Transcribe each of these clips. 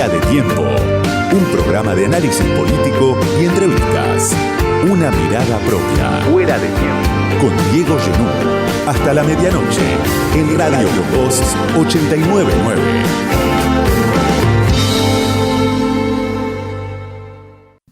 Fuera de Tiempo, un programa de análisis político y entrevistas. Una mirada propia. Fuera de Tiempo. Con Diego Genú. Hasta la medianoche. En Radio Voz 899.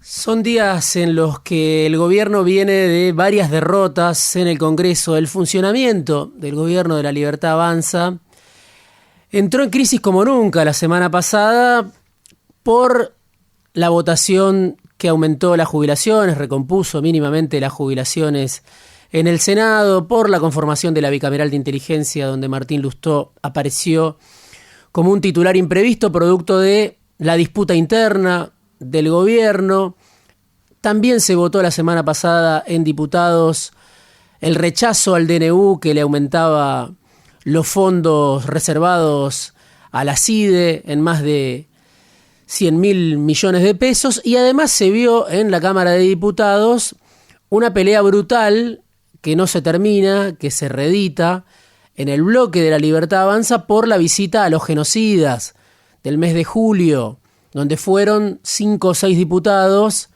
Son días en los que el gobierno viene de varias derrotas en el Congreso. El funcionamiento del gobierno de La Libertad Avanza entró en crisis como nunca la semana pasada por la votación que aumentó las jubilaciones, recompuso mínimamente las jubilaciones en el Senado, por la conformación de la Bicameral de Inteligencia, donde Martín Lustó apareció como un titular imprevisto, producto de la disputa interna del gobierno. También se votó la semana pasada en diputados el rechazo al DNU que le aumentaba los fondos reservados a la CIDE en más de 100.000 millones de pesos, y además se vio en la Cámara de Diputados una pelea brutal que no se termina, que se reedita en el bloque de La Libertad Avanza por la visita a los genocidas del mes de julio, donde fueron 5 o 6 diputados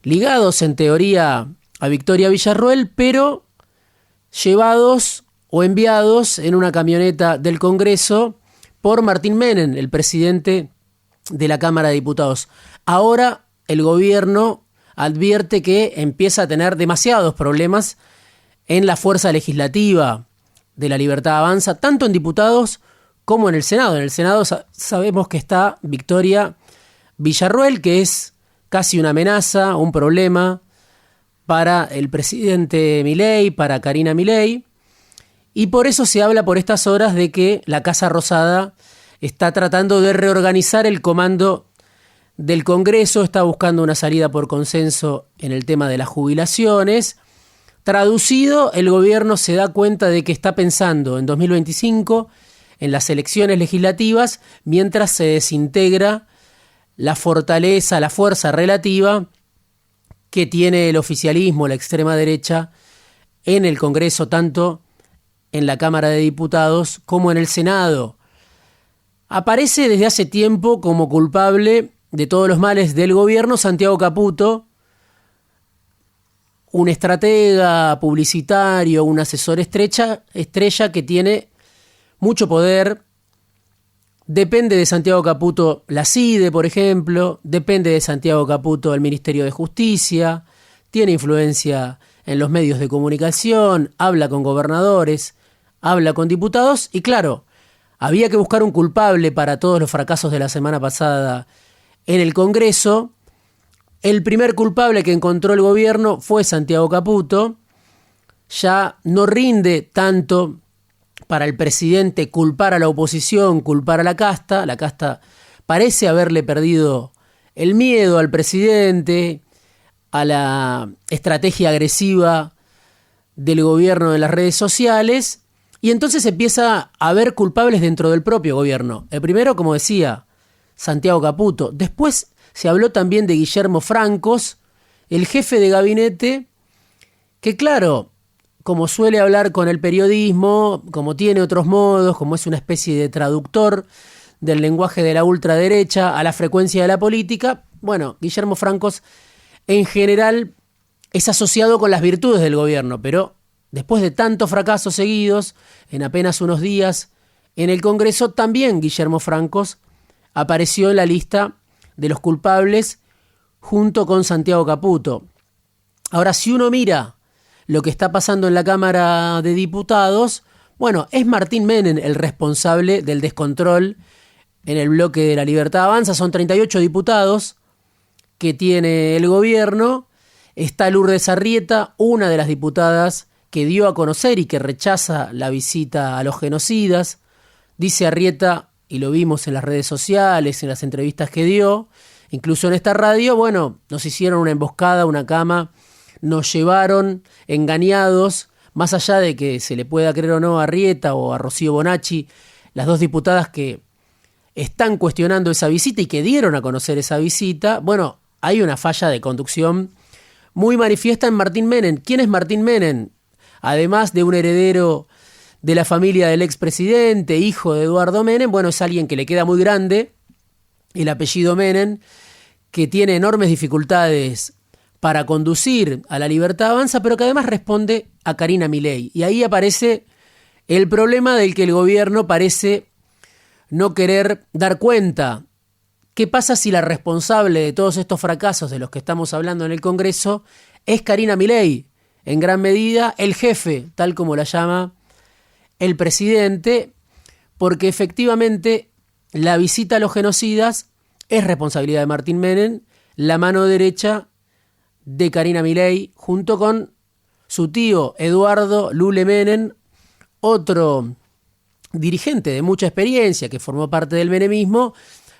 ligados en teoría a Victoria Villarroel, pero llevados o enviados en una camioneta del Congreso por Martín Menem, el presidente de la Cámara de Diputados. Ahora el gobierno advierte que empieza a tener demasiados problemas en la fuerza legislativa de La Libertad Avanza, tanto en diputados como en el Senado. En el Senado sabemos que está Victoria Villarroel, que es casi una amenaza, un problema para el presidente Milei, para Karina Milei, y por eso se habla por estas horas de que la Casa Rosada está tratando de reorganizar el comando del Congreso, está buscando una salida por consenso en el tema de las jubilaciones. Traducido, el gobierno se da cuenta de que está pensando en 2025, en las elecciones legislativas, mientras se desintegra la fortaleza, la fuerza relativa que tiene el oficialismo, la extrema derecha, en el Congreso, tanto en la Cámara de Diputados como en el Senado. Aparece desde hace tiempo como culpable de todos los males del gobierno Santiago Caputo, un estratega publicitario, un asesor estrella que tiene mucho poder. Depende de Santiago Caputo la CIDE, por ejemplo, depende de Santiago Caputo el Ministerio de Justicia, tiene influencia en los medios de comunicación, habla con gobernadores, habla con diputados, y claro, había que buscar un culpable para todos los fracasos de la semana pasada en el Congreso. El primer culpable que encontró el gobierno fue Santiago Caputo. Ya no rinde tanto para el presidente culpar a la oposición, culpar a la casta. La casta parece haberle perdido el miedo al presidente, a la estrategia agresiva del gobierno en las redes sociales, y entonces empieza a haber culpables dentro del propio gobierno. El primero, como decía, Santiago Caputo. Después se habló también de Guillermo Francos, el jefe de gabinete, que claro, como suele hablar con el periodismo, como tiene otros modos, como es una especie de traductor del lenguaje de la ultraderecha a la frecuencia de la política, bueno, Guillermo Francos en general es asociado con las virtudes del gobierno, pero después de tantos fracasos seguidos, en apenas unos días en el Congreso, también Guillermo Francos apareció en la lista de los culpables junto con Santiago Caputo. Ahora, si uno mira lo que está pasando en la Cámara de Diputados, bueno, es Martín Menem el responsable del descontrol en el bloque de La Libertad Avanza. Son 38 diputados que tiene el gobierno. Está Lourdes Arrieta, una de las diputadas que dio a conocer y que rechaza la visita a los genocidas. Dice Arrieta, y lo vimos en las redes sociales, en las entrevistas que dio, incluso en esta radio, bueno, nos hicieron una emboscada, una cama, nos llevaron engañados, más allá de que se le pueda creer o no a Arrieta o a Rocío Bonacci, las dos diputadas que están cuestionando esa visita y que dieron a conocer esa visita. Bueno, hay una falla de conducción muy manifiesta en Martín Menem. ¿Quién es Martín Menem? Además de un heredero de la familia del expresidente, hijo de Eduardo Menem, bueno, es alguien que le queda muy grande el apellido Menem, que tiene enormes dificultades para conducir a La Libertad Avanza, pero que además responde a Karina Milei. Y ahí aparece el problema del que el gobierno parece no querer dar cuenta. ¿Qué pasa si la responsable de todos estos fracasos de los que estamos hablando en el Congreso es Karina Milei? En gran medida el jefe, tal como la llama el presidente, porque efectivamente la visita a los genocidas es responsabilidad de Martín Menem, la mano derecha de Karina Milei, junto con su tío Eduardo Lule Menem, otro dirigente de mucha experiencia que formó parte del menemismo,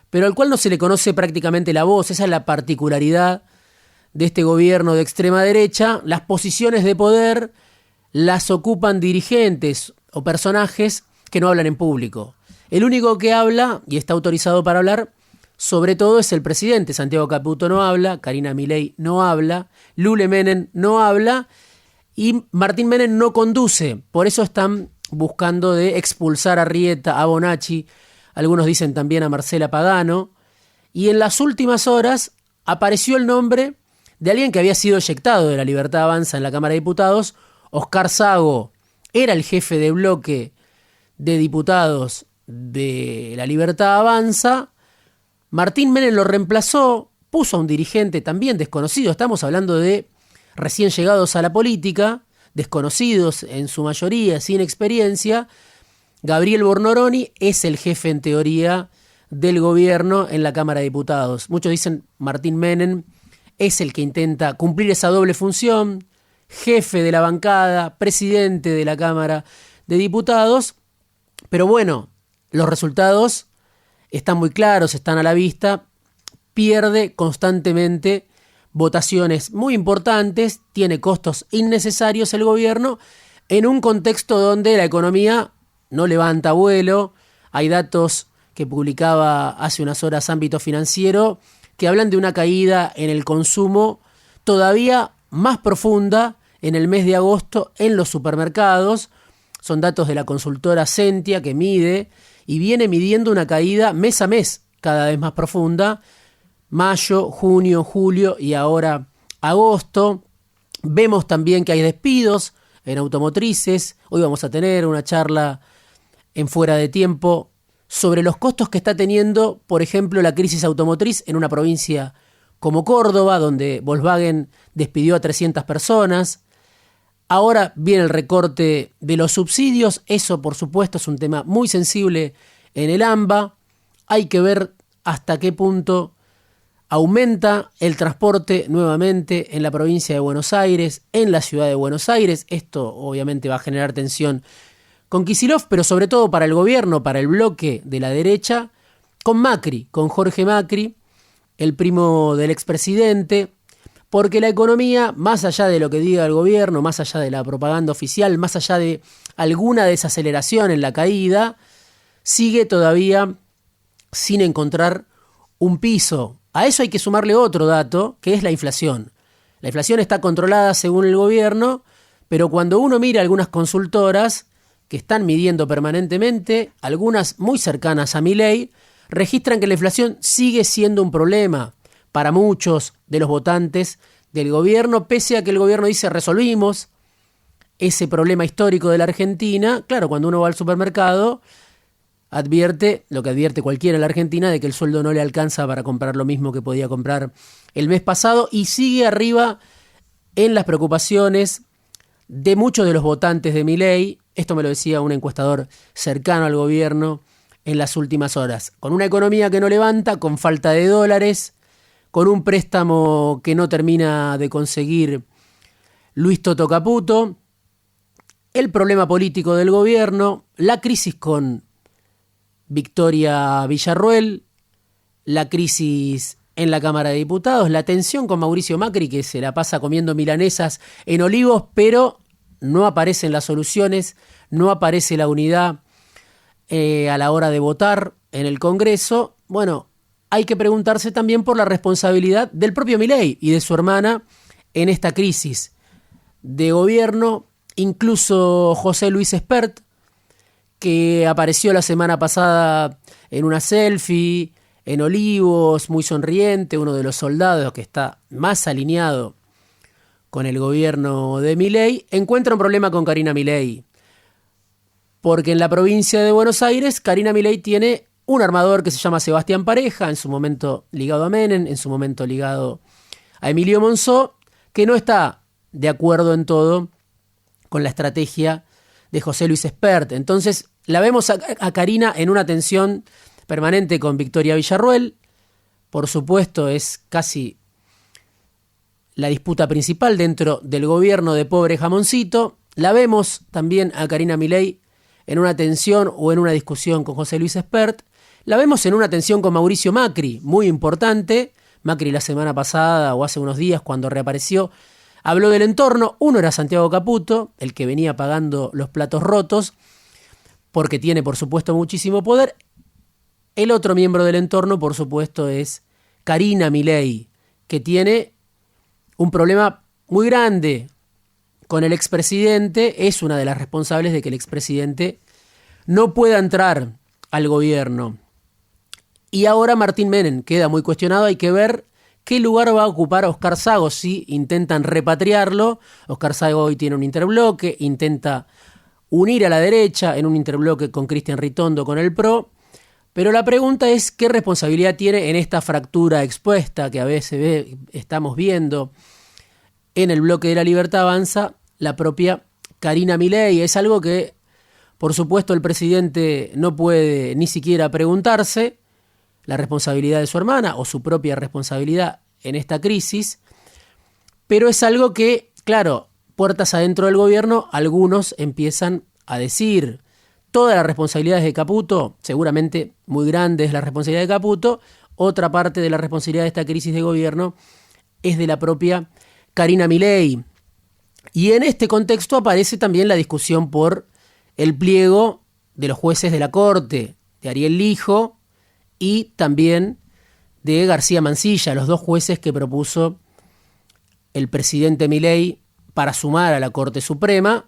pero al cual no se le conoce prácticamente la voz. Esa es la particularidad de este gobierno de extrema derecha. Las posiciones de poder las ocupan dirigentes o personajes que no hablan en público. El único que habla y está autorizado para hablar, sobre todo, es el presidente. Santiago Caputo no habla, Karina Milei no habla, Lule Menem no habla y Martín Menem no conduce. Por eso están buscando de expulsar a Rieta, a Bonacci, algunos dicen también a Marcela Pagano. Y en las últimas horas apareció el nombre de alguien que había sido eyectado de La Libertad Avanza en la Cámara de Diputados, Oscar Sago. Era el jefe de bloque de diputados de La Libertad Avanza. Martín Menem lo reemplazó, puso a un dirigente también desconocido. Estamos hablando de recién llegados a la política, desconocidos en su mayoría, sin experiencia. Gabriel Bornoroni es el jefe en teoría del gobierno en la Cámara de Diputados. Muchos dicen Martín Menem es el que intenta cumplir esa doble función, jefe de la bancada, presidente de la Cámara de Diputados. Pero bueno, los resultados están muy claros, están a la vista. Pierde constantemente votaciones muy importantes, tiene costos innecesarios el gobierno en un contexto donde la economía no levanta vuelo. Hay datos que publicaba hace unas horas Ámbito Financiero que hablan de una caída en el consumo todavía más profunda en el mes de agosto en los supermercados. Son datos de la consultora Sentia que mide y viene midiendo una caída mes a mes cada vez más profunda. Mayo, junio, julio y ahora agosto. Vemos también que hay despidos en automotrices. Hoy vamos a tener una charla en Fuera de Tiempo sobre los costos que está teniendo, por ejemplo, la crisis automotriz en una provincia como Córdoba, donde Volkswagen despidió a 300 personas. Ahora viene el recorte de los subsidios. Eso, por supuesto, es un tema muy sensible en el AMBA. Hay que ver hasta qué punto aumenta el transporte nuevamente en la provincia de Buenos Aires, en la ciudad de Buenos Aires. Esto obviamente va a generar tensión con Kicillof, pero sobre todo para el gobierno, para el bloque de la derecha, con Macri, con Jorge Macri, el primo del expresidente, porque la economía, más allá de lo que diga el gobierno, más allá de la propaganda oficial, más allá de alguna desaceleración en la caída, sigue todavía sin encontrar un piso. A eso hay que sumarle otro dato, que es la inflación. La inflación está controlada según el gobierno, pero cuando uno mira algunas consultoras que están midiendo permanentemente, algunas muy cercanas a Milei, registran que la inflación sigue siendo un problema para muchos de los votantes del gobierno, pese a que el gobierno dice resolvimos ese problema histórico de la Argentina. Claro, cuando uno va al supermercado, advierte, lo que advierte cualquiera en la Argentina, de que el sueldo no le alcanza para comprar lo mismo que podía comprar el mes pasado, y sigue arriba en las preocupaciones de muchos de los votantes de Milei. Esto me lo decía un encuestador cercano al gobierno en las últimas horas. Con una economía que no levanta, con falta de dólares, con un préstamo que no termina de conseguir Luis Toto Caputo, el problema político del gobierno, la crisis con Victoria Villarruel, la crisis en la Cámara de Diputados, la tensión con Mauricio Macri, que se la pasa comiendo milanesas en Olivos, pero no aparecen las soluciones, no aparece la unidad a la hora de votar en el Congreso. Bueno, hay que preguntarse también por la responsabilidad del propio Milei y de su hermana en esta crisis de gobierno. Incluso José Luis Espert, que apareció la semana pasada en una selfie en Olivos, muy sonriente, uno de los soldados que está más alineado con el gobierno de Milei, encuentra un problema con Karina Milei. Porque en la provincia de Buenos Aires, Karina Milei tiene un armador que se llama Sebastián Pareja, en su momento ligado a Menem, en su momento ligado a Emilio Monzó, que no está de acuerdo en todo con la estrategia de José Luis Espert. Entonces la vemos a Karina en una tensión permanente con Victoria Villarruel. Por supuesto, es casi la disputa principal dentro del gobierno de Pobre Jamoncito. La vemos también a Karina Milei en una tensión o en una discusión con José Luis Espert. La vemos en una tensión con Mauricio Macri, muy importante. Macri la semana pasada o hace unos días, cuando reapareció, habló del entorno. Uno era Santiago Caputo, el que venía pagando los platos rotos, porque tiene, por supuesto, muchísimo poder. El otro miembro del entorno, por supuesto, es Karina Milei, que tiene un problema muy grande con el expresidente. Es una de las responsables de que el expresidente no pueda entrar al gobierno. Y ahora Martín Menem queda muy cuestionado. Hay que ver qué lugar va a ocupar Oscar Sago si intentan repatriarlo. Oscar Sago hoy tiene un interbloque, intenta unir a la derecha en un interbloque con Cristian Ritondo, con el PRO. Pero la pregunta es qué responsabilidad tiene en esta fractura expuesta que a veces estamos viendo en el bloque de La Libertad Avanza la propia Karina Milei. Es algo que, por supuesto, el presidente no puede ni siquiera preguntarse, la responsabilidad de su hermana o su propia responsabilidad en esta crisis, pero es algo que, claro, puertas adentro del gobierno, algunos empiezan a decir. Todas las responsabilidades de Caputo, seguramente muy grande es la responsabilidad de Caputo, otra parte de la responsabilidad de esta crisis de gobierno es de la propia Karina Milei. Y en este contexto aparece también la discusión por el pliego de los jueces de la Corte, de Ariel Lijo y también de García Mansilla, los dos jueces que propuso el presidente Milei para sumar a la Corte Suprema.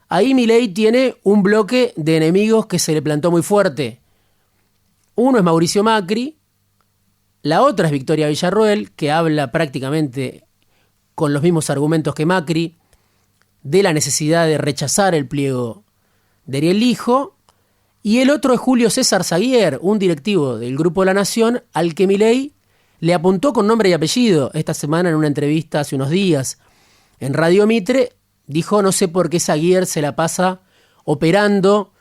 Ahí Milei tiene un bloque de enemigos que se le plantó muy fuerte. Uno es Mauricio Macri, la otra es Victoria Villarruel, que habla prácticamente con los mismos argumentos que Macri de la necesidad de rechazar el pliego de Ariel Lijo, y el otro es Julio César Zaguier, un directivo del Grupo La Nación, al que Milei le apuntó con nombre y apellido esta semana en una entrevista hace unos días en Radio Mitre. Dijo: no sé por qué Zaguier se la pasa operando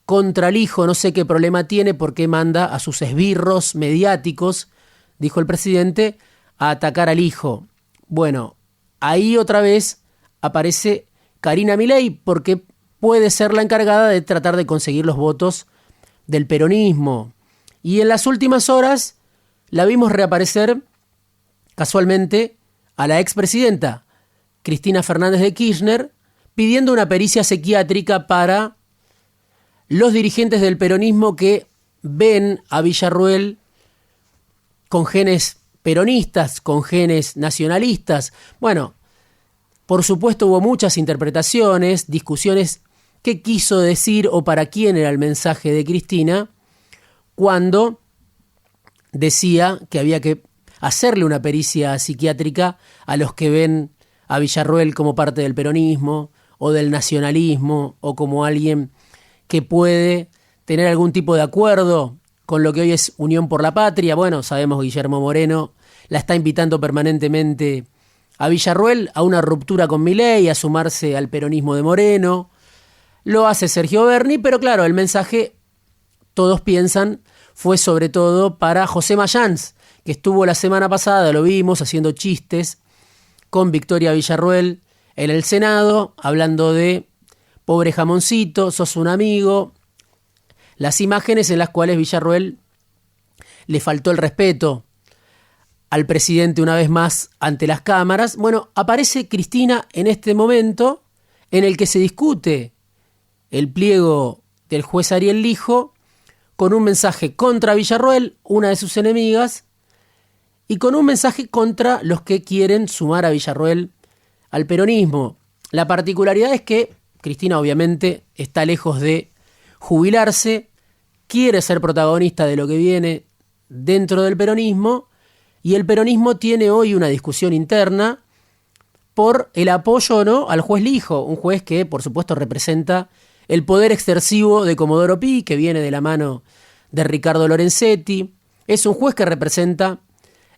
contra el hijo, no sé qué problema tiene, por qué manda a sus esbirros mediáticos, dijo el presidente, a atacar al hijo. Bueno, ahí otra vez aparece Karina Milei, porque puede ser la encargada de tratar de conseguir los votos del peronismo. Y en las últimas horas la vimos reaparecer casualmente a la expresidenta Cristina Fernández de Kirchner, pidiendo una pericia psiquiátrica para los dirigentes del peronismo que ven a Villarruel con genes peronistas, con genes nacionalistas. Bueno, por supuesto hubo muchas interpretaciones, discusiones, qué quiso decir o para quién era el mensaje de Cristina cuando decía que había que hacerle una pericia psiquiátrica a los que ven a Villarruel como parte del peronismo o del nacionalismo o como alguien que puede tener algún tipo de acuerdo con lo que hoy es Unión por la Patria. Bueno, sabemos que Guillermo Moreno la está invitando permanentemente a Villarruel a una ruptura con Milei, a sumarse al peronismo de Moreno. Lo hace Sergio Berni, pero claro, el mensaje, todos piensan, fue sobre todo para José Mayans, que estuvo la semana pasada, lo vimos, haciendo chistes con Victoria Villarruel en el Senado, hablando de pobre jamoncito, sos un amigo. Las imágenes en las cuales Villarruel le faltó el respeto al presidente una vez más ante las cámaras. Bueno, aparece Cristina en este momento en el que se discute el pliego del juez Ariel Lijo con un mensaje contra Villarruel, una de sus enemigas, y con un mensaje contra los que quieren sumar a Villarruel al peronismo. La particularidad es que Cristina obviamente está lejos de jubilarse, quiere ser protagonista de lo que viene dentro del peronismo, y el peronismo tiene hoy una discusión interna por el apoyo o no al juez Lijo, un juez que por supuesto representa el poder extensivo de Comodoro Pi, que viene de la mano de Ricardo Lorenzetti. Es un juez que representa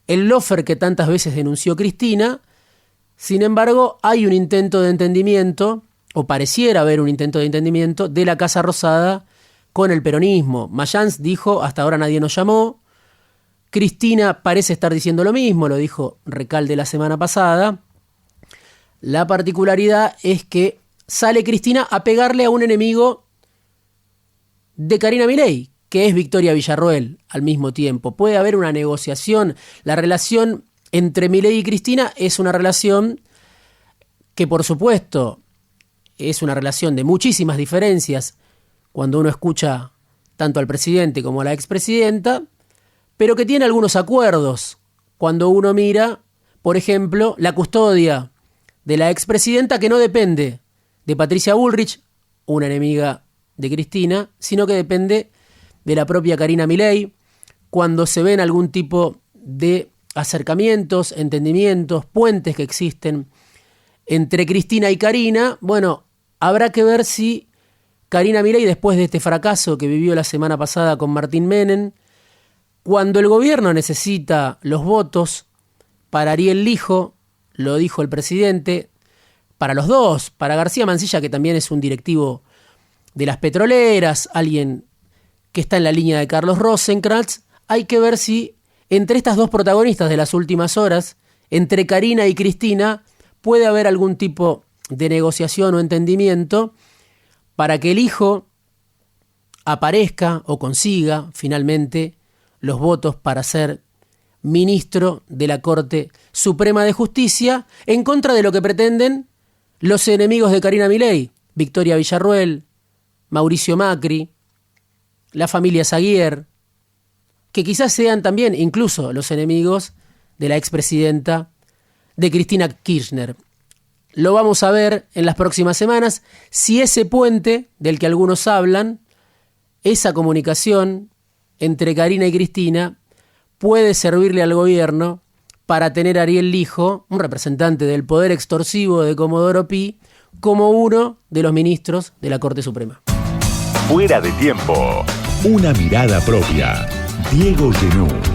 el lawfare que tantas veces denunció Cristina. Sin embargo, hay un intento de entendimiento, o pareciera haber un intento de entendimiento, de la Casa Rosada con el peronismo. Mayans dijo, hasta ahora nadie nos llamó. Cristina parece estar diciendo lo mismo, lo dijo Recalde la semana pasada. La particularidad es que sale Cristina a pegarle a un enemigo de Karina Milei, que es Victoria Villarroel, al mismo tiempo. Puede haber una negociación. La relación entre Milei y Cristina es una relación que, por supuesto, es una relación de muchísimas diferencias cuando uno escucha tanto al presidente como a la expresidenta, pero que tiene algunos acuerdos cuando uno mira, por ejemplo, la custodia de la expresidenta, que no depende de Patricia Bullrich, una enemiga de Cristina, sino que depende de la propia Karina Milei. Cuando se ven algún tipo de acercamientos, entendimientos, puentes que existen entre Cristina y Karina, bueno, habrá que ver si Karina Milei, después de este fracaso que vivió la semana pasada con Martín Menem, cuando el gobierno necesita los votos para Ariel Lijo, lo dijo el presidente, para los dos, para García Mansilla, que también es un directivo de las petroleras, alguien que está en la línea de Carlos Rosenkrantz, hay que ver si entre estas dos protagonistas de las últimas horas, entre Karina y Cristina, puede haber algún tipo de negociación o entendimiento para que el hijo aparezca o consiga finalmente los votos para ser ministro de la Corte Suprema de Justicia, en contra de lo que pretenden los enemigos de Karina Milei, Victoria Villarroel, Mauricio Macri, la familia Saguier, que quizás sean también incluso los enemigos de la expresidenta de Cristina Kirchner. Lo vamos a ver en las próximas semanas si ese puente del que algunos hablan, esa comunicación entre Karina y Cristina, puede servirle al gobierno para tener a Ariel Lijo, un representante del poder extorsivo de Comodoro Pi, como uno de los ministros de la Corte Suprema. Fuera de tiempo. Una mirada propia. Diego Genú.